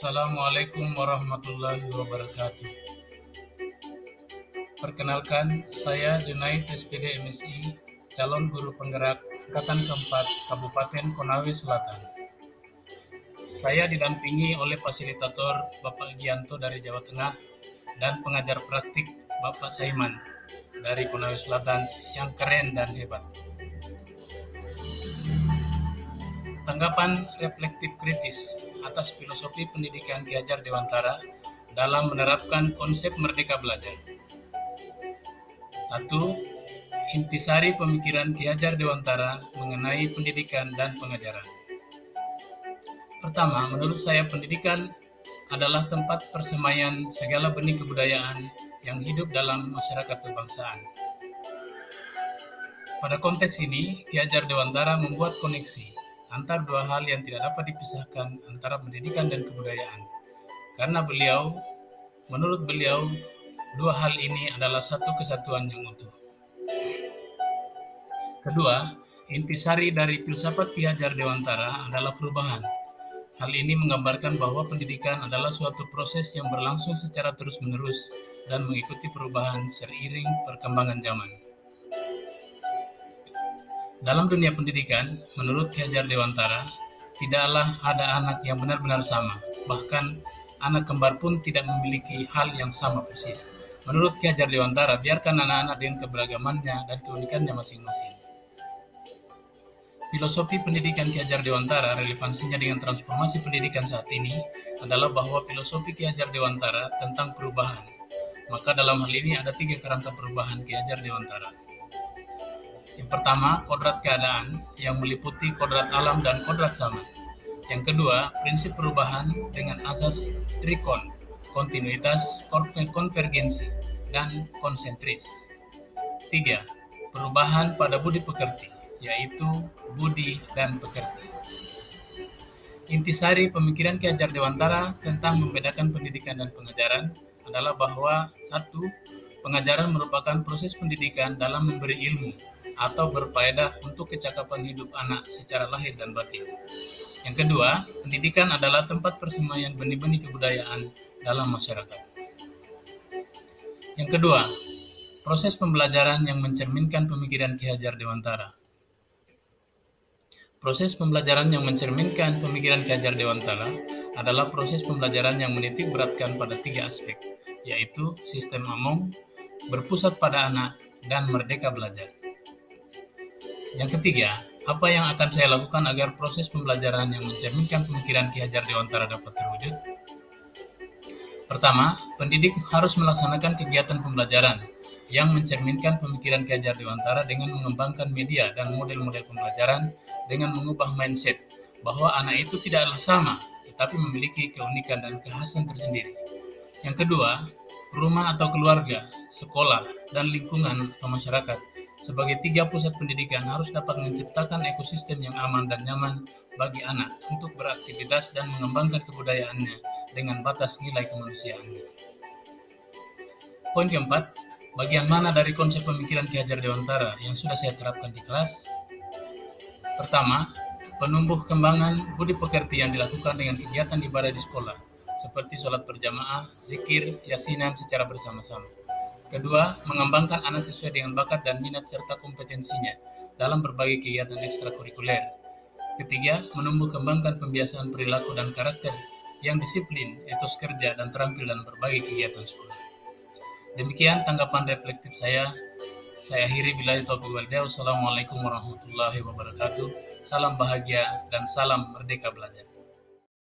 Assalamualaikum warahmatullahi wabarakatuh. Perkenalkan, saya Junaid SPD MSI, calon guru penggerak Angkatan keempat Kabupaten Konawe Selatan. Saya didampingi oleh fasilitator Bapak Gianto dari Jawa Tengah dan pengajar praktik Bapak Saiman dari Konawe Selatan yang keren dan hebat. Tanggapan reflektif kritis atas filosofi pendidikan Ki Hajar Dewantara dalam menerapkan konsep merdeka belajar. 1. Intisari pemikiran Ki Hajar Dewantara mengenai pendidikan dan pengajaran. Pertama, menurut saya pendidikan adalah tempat persemaian segala benih kebudayaan yang hidup dalam masyarakat kebangsaan. Pada konteks ini, Ki Hajar Dewantara membuat koneksi antar dua hal yang tidak dapat dipisahkan antara pendidikan dan kebudayaan. Karena menurut beliau, dua hal ini adalah satu kesatuan yang utuh. Kedua, intisari dari filsafat Ki Hajar Dewantara adalah perubahan. Hal ini menggambarkan bahwa pendidikan adalah suatu proses yang berlangsung secara terus-menerus dan mengikuti perubahan seiring perkembangan zaman. Dalam dunia pendidikan, menurut Ki Hajar Dewantara, tidaklah ada anak yang benar-benar sama. Bahkan, anak kembar pun tidak memiliki hal yang sama persis. Menurut Ki Hajar Dewantara, biarkan anak-anak dengan keberagamannya dan keunikannya masing-masing. Filosofi pendidikan Ki Hajar Dewantara, relevansinya dengan transformasi pendidikan saat ini, adalah bahwa filosofi Ki Hajar Dewantara tentang perubahan. Maka dalam hal ini ada 3 kerangka perubahan Ki Hajar Dewantara. Yang pertama, kodrat keadaan yang meliputi kodrat alam dan kodrat zaman. Yang kedua, prinsip perubahan dengan asas trikon, kontinuitas, konvergensi, dan konsentris. 3. Perubahan pada budi pekerti, yaitu budi dan pekerti. Intisari pemikiran Ki Hajar Dewantara tentang membedakan pendidikan dan pengajaran adalah bahwa 1. Pengajaran merupakan proses pendidikan dalam memberi ilmu atau berfaedah untuk kecakapan hidup anak secara lahir dan batin. Yang kedua, pendidikan adalah tempat persemaian benih-benih kebudayaan dalam masyarakat. Yang kedua, proses pembelajaran yang mencerminkan pemikiran Ki Hajar Dewantara. Proses pembelajaran yang mencerminkan pemikiran Ki Hajar Dewantara adalah proses pembelajaran yang menitik beratkan pada 3 aspek, yaitu sistem among, berpusat pada anak, dan merdeka belajar. Yang ketiga, apa yang akan saya lakukan agar proses pembelajaran yang mencerminkan pemikiran Ki Hajar Dewantara dapat terwujud? Pertama, pendidik harus melaksanakan kegiatan pembelajaran yang mencerminkan pemikiran Ki Hajar Dewantara dengan mengembangkan media dan model-model pembelajaran dengan mengubah mindset bahwa anak itu tidaklah sama, tetapi memiliki keunikan dan kekhasan tersendiri. Yang kedua, rumah atau keluarga, sekolah, dan lingkungan atau masyarakat sebagai 3 pusat pendidikan harus dapat menciptakan ekosistem yang aman dan nyaman bagi anak untuk beraktivitas dan mengembangkan kebudayaannya dengan batas nilai kemanusiaannya. Poin keempat, bagian mana dari konsep pemikiran Ki Hajar Dewantara yang sudah saya terapkan di kelas? Pertama, penumbuh kembangan budi pekerti yang dilakukan dengan kegiatan ibadah di sekolah, seperti sholat berjamaah, zikir, yasinan secara bersama-sama. Kedua, mengembangkan anak sesuai dengan bakat dan minat serta kompetensinya dalam berbagai kegiatan ekstrakurikuler. Ketiga, menumbuh kembangkan pembiasaan perilaku dan karakter yang disiplin, etos kerja, dan terampil dalam berbagai kegiatan sekolah. Demikian tanggapan reflektif saya. Saya akhiri billahi taufiq wal hidayah. Wassalamualaikum warahmatullahi wabarakatuh. Salam bahagia dan salam merdeka belajar.